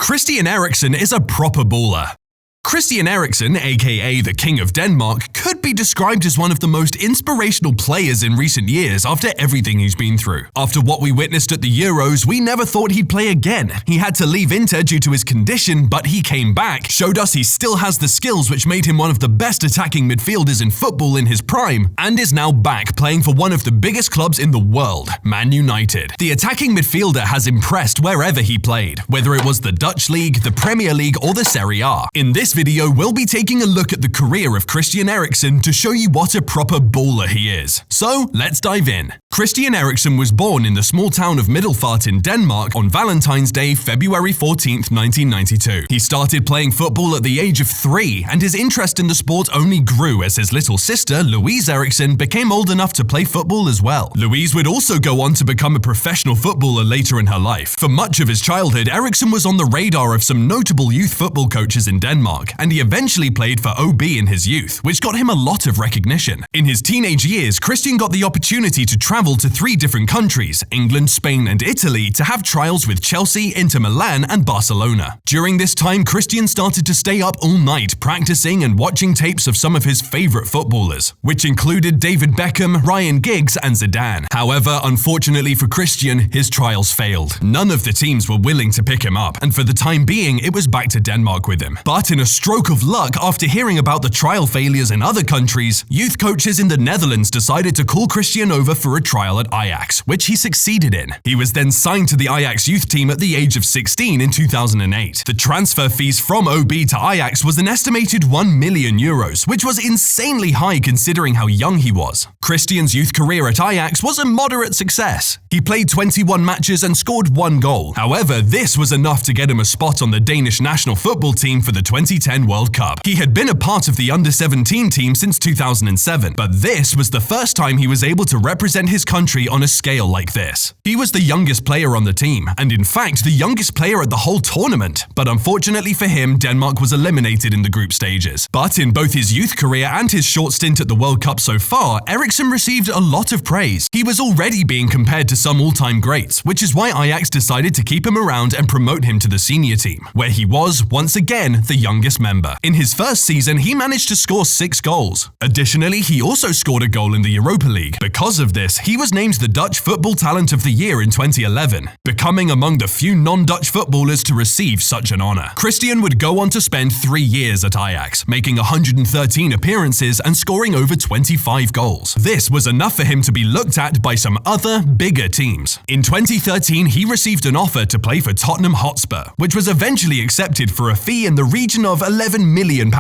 Christian Eriksen is a proper baller. Christian Eriksen, aka the King of Denmark, could be described as one of the most inspirational players in recent years after everything he's been through. After what we witnessed at the Euros, we never thought he'd play again. He had to leave Inter due to his condition, but he came back, showed us he still has the skills which made him one of the best attacking midfielders in football in his prime, and is now back playing for one of the biggest clubs in the world, Man United. The attacking midfielder has impressed wherever he played, whether it was the Dutch League, the Premier League, or the Serie A. In this video, we'll be taking a look at the career of Christian Eriksen to show you what a proper baller he is. So, let's dive in. Christian Eriksen was born in the small town of Middelfart in Denmark on Valentine's Day, February 14, 1992. He started playing football at the age of 3, and his interest in the sport only grew as his little sister, Louise Eriksen, became old enough to play football as well. Louise would also go on to become a professional footballer later in her life. For much of his childhood, Eriksen was on the radar of some notable youth football coaches in Denmark, and he eventually played for OB in his youth, which got him a lot of recognition. In his teenage years, Christian got the opportunity to travel to 3 different countries, England, Spain, and Italy, to have trials with Chelsea, Inter Milan, and Barcelona. During this time, Christian started to stay up all night practicing and watching tapes of some of his favorite footballers, which included David Beckham, Ryan Giggs, and Zidane. However, unfortunately for Christian, his trials failed. None of the teams were willing to pick him up, and for the time being, it was back to Denmark with him. But in a stroke of luck, after hearing about the trial failures in other countries, youth coaches in the Netherlands decided to call Christian over for a trial at Ajax, which he succeeded in. He was then signed to the Ajax youth team at the age of 16 in 2008. The transfer fees from OB to Ajax was an estimated €1 million, which was insanely high considering how young he was. Christian's youth career at Ajax was a moderate success. He played 21 matches and scored 1 goal. However, this was enough to get him a spot on the Danish national football team for the 2010 World Cup. He had been a part of the under-17 team since 2007, but this was the first time he was able to represent his country on a scale like this. He was the youngest player on the team, and in fact the youngest player at the whole tournament, but unfortunately for him, Denmark was eliminated in the group stages. But in both his youth career and his short stint at the World Cup so far, Eriksen received a lot of praise. He was already being compared to some all-time greats, which is why Ajax decided to keep him around and promote him to the senior team, where he was, once again, the youngest member. In his first season, he managed to score 6 goals. Additionally, he also scored a goal in the Europa League. Because of this, he was named the Dutch Football Talent of the Year in 2011, becoming among the few non-Dutch footballers to receive such an honor. Christian would go on to spend 3 years at Ajax, making 113 appearances and scoring over 25 goals. This was enough for him to be looked at by some other, bigger teams. In 2013, he received an offer to play for Tottenham Hotspur, which was eventually accepted for a fee in the region of £11 million.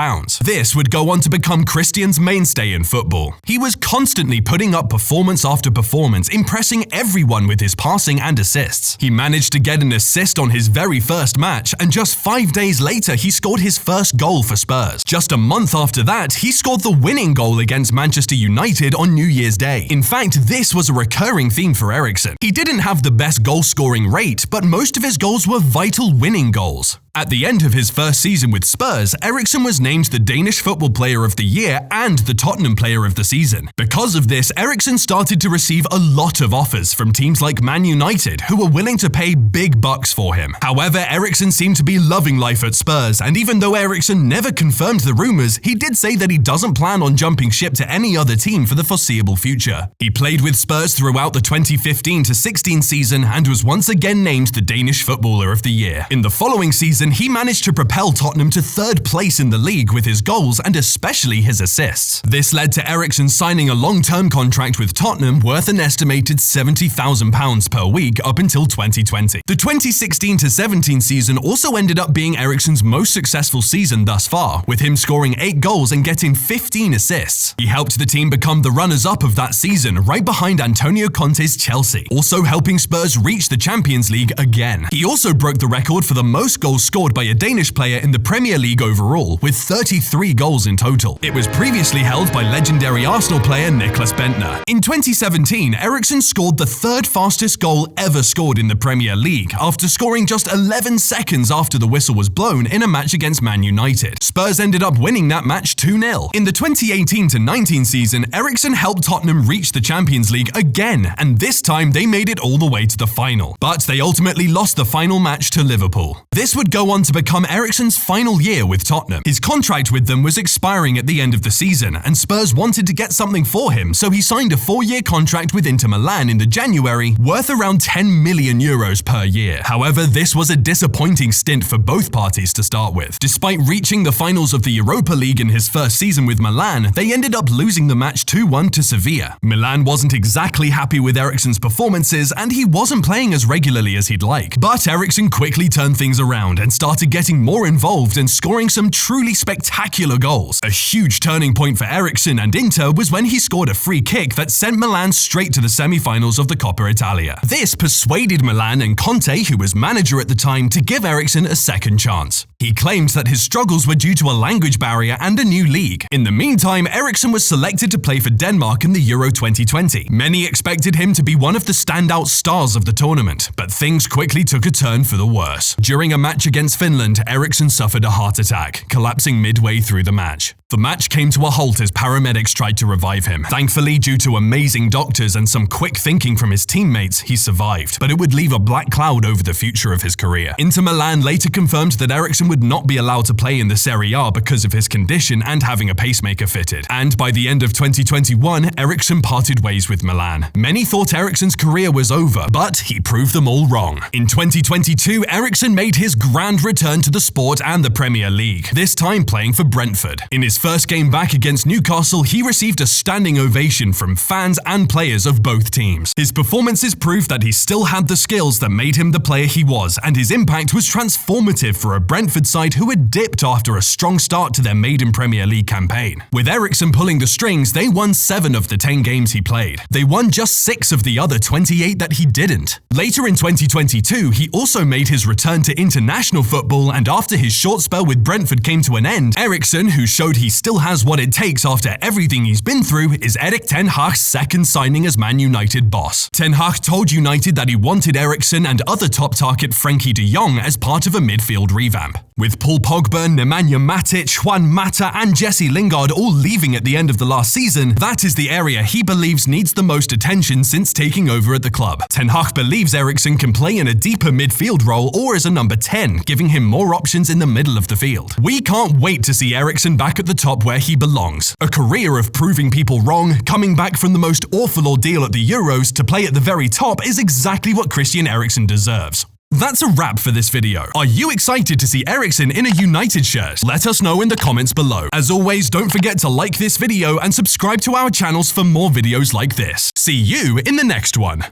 This would go on to become Christian's mainstay in football. He was constantly putting up performance after performance, impressing everyone with his passing and assists. He managed to get an assist on his very first match, and just 5 days later he scored his first goal for Spurs. Just a month after that, he scored the winning goal against Manchester United on New Year's Day. In fact, this was a recurring theme for Eriksen. He didn't have the best goal-scoring rate, but most of his goals were vital winning goals. At the end of his first season with Spurs, Eriksen was named the Danish Football Player of the Year and the Tottenham Player of the Season. Because of this, Eriksen started to receive a lot of offers from teams like Man United, who were willing to pay big bucks for him. However, Eriksen seemed to be loving life at Spurs, and even though Eriksen never confirmed the rumors, he did say that he doesn't plan on jumping ship to any other team for the foreseeable future. He played with Spurs throughout the 2015-16 season and was once again named the Danish Footballer of the Year. In the following season, he managed to propel Tottenham to 3rd place in the league with his goals and especially his assists. This led to Eriksen signing a long-term contract with Tottenham worth an estimated £70,000 per week up until 2020. The 2016-17 season also ended up being Eriksen's most successful season thus far, with him scoring 8 goals and getting 15 assists. He helped the team become the runners-up of that season, right behind Antonio Conte's Chelsea, also helping Spurs reach the Champions League again. He also broke the record for the most goals scored by a Danish player in the Premier League overall, with 33 goals in total. It was previously held by legendary Arsenal player Nicklas Bendtner. In 2017, Eriksen scored the 3rd fastest goal ever scored in the Premier League, after scoring just 11 seconds after the whistle was blown in a match against Man United. Spurs ended up winning that match 2-0. In the 2018-19 season, Eriksen helped Tottenham reach the Champions League again, and this time they made it all the way to the final. But they ultimately lost the final match to Liverpool. This would go go on to become Eriksen's final year with Tottenham. His contract with them was expiring at the end of the season, and Spurs wanted to get something for him, so he signed a 4-year contract with Inter Milan in January, worth around €10 million per year. However, this was a disappointing stint for both parties to start with. Despite reaching the finals of the Europa League in his first season with Milan, they ended up losing the match 2-1 to Sevilla. Milan wasn't exactly happy with Eriksen's performances, and he wasn't playing as regularly as he'd like. But Eriksen quickly turned things around and started getting more involved and scoring some truly spectacular goals. A huge turning point for Eriksen and Inter was when he scored a free kick that sent Milan straight to the semi-finals of the Coppa Italia. This persuaded Milan and Conte, who was manager at the time, to give Eriksen a second chance. He claimed that his struggles were due to a language barrier and a new league. In the meantime, Eriksen was selected to play for Denmark in the Euro 2020. Many expected him to be one of the standout stars of the tournament, but things quickly took a turn for the worse. During a match against Finland, Eriksen suffered a heart attack, collapsing midway through the match. The match came to a halt as paramedics tried to revive him. Thankfully, due to amazing doctors and some quick thinking from his teammates, he survived, but it would leave a black cloud over the future of his career. Inter Milan later confirmed that Eriksen would not be allowed to play in the Serie A because of his condition and having a pacemaker fitted. And by the end of 2021, Eriksen parted ways with Milan. Many thought Eriksen's career was over, but he proved them all wrong. In 2022, Eriksen made his grand return to the sport and the Premier League, this time playing for Brentford. In his first game back against Newcastle, he received a standing ovation from fans and players of both teams. His performances proved that he still had the skills that made him the player he was, and his impact was transformative for a Brentford side who had dipped after a strong start to their maiden Premier League campaign. With Eriksen pulling the strings, they won 7 of the 10 games he played. They won just 6 of the other 28 that he didn't. Later in 2022, he also made his return to international football, and after his short spell with Brentford came to an end, Eriksen, who showed he still has what it takes after everything he's been through, is Erik ten Hag's second signing as Man United boss. Ten Hag told United that he wanted Eriksen and other top target Frenkie de Jong as part of a midfield revamp. With Paul Pogba, Nemanja Matic, Juan Mata and Jesse Lingard all leaving at the end of the last season, that is the area he believes needs the most attention since taking over at the club. Ten Hag believes Eriksen can play in a deeper midfield role or as a number 10, giving him more options in the middle of the field. We can't wait to see Eriksen back at the top where he belongs. A career of proving people wrong, coming back from the most awful ordeal at the Euros to play at the very top is exactly what Christian Eriksen deserves. That's a wrap for this video. Are you excited to see Eriksen in a United shirt? Let us know in the comments below. As always, don't forget to like this video and subscribe to our channels for more videos like this. See you in the next one.